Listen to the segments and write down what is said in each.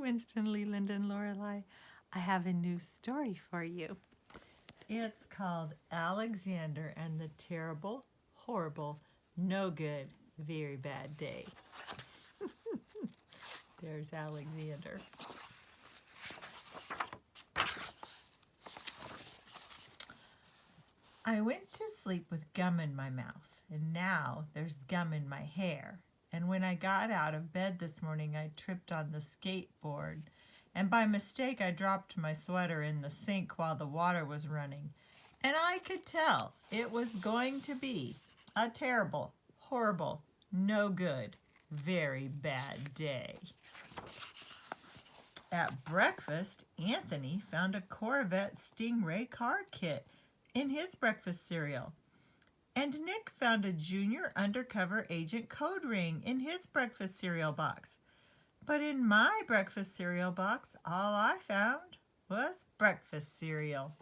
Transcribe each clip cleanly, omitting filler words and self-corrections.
Winston, Leland, and Lorelei. I have a new story for you. It's called Alexander and the Terrible, Horrible, No Good, Very Bad Day. There's Alexander. I went to sleep with gum in my mouth, and now there's gum in my hair. And when I got out of bed this morning, I tripped on the skateboard, and by mistake I dropped my sweater in the sink while the water was running. And I could tell it was going to be a terrible, horrible, no good, very bad day. At breakfast, Anthony found a Corvette Stingray car kit in his breakfast cereal. And Nick found a Junior Undercover Agent code ring in his breakfast cereal box. But in my breakfast cereal box, all I found was breakfast cereal.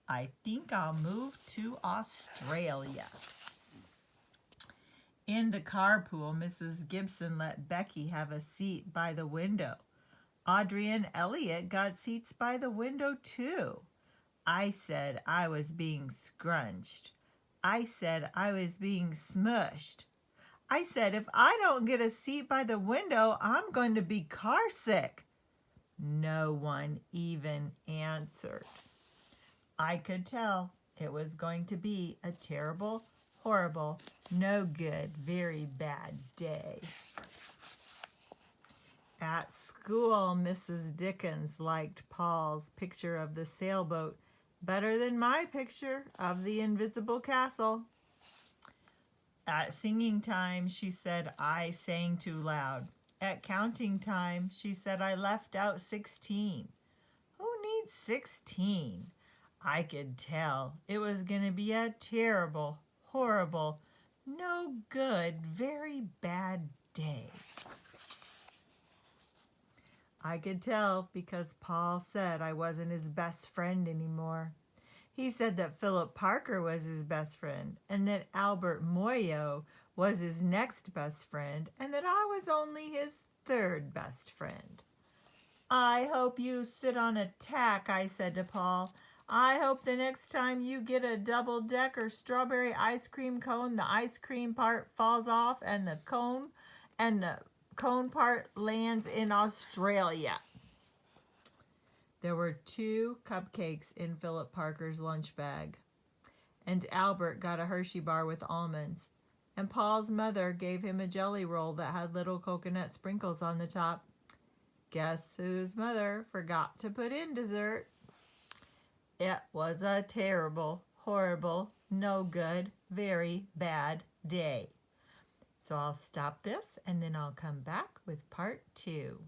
I think I'll move to Australia. In the carpool, Mrs. Gibson let Becky have a seat by the window. Audrey and Elliot got seats by the window too. I said I was being scrunched. I said I was being smushed. I said if I don't get a seat by the window, I'm going to be car sick. No one even answered. I could tell it was going to be a terrible, horrible, no good, very bad day. At school, Mrs. Dickens liked Paul's picture of the sailboat better than my picture of the invisible castle. At singing time, she said I sang too loud. At counting time, she said I left out 16. Who needs 16? I could tell it was going to be a terrible, horrible, no good, very bad day. I could tell because Paul said I wasn't his best friend anymore. He said that Philip Parker was his best friend and that Albert Moyo was his next best friend and that I was only his third best friend. I hope you sit on a tack, I said to Paul. I hope the next time you get a double-decker strawberry ice cream cone, the ice cream part falls off and the cone part lands in Australia. There were 2 cupcakes in Philip Parker's lunch bag, and Albert got a Hershey bar with almonds, and Paul's mother gave him a jelly roll that had little coconut sprinkles on the top. Guess whose mother forgot to put in dessert? It was a terrible, horrible, no good, very bad day. So I'll stop this and then I'll come back with part 2.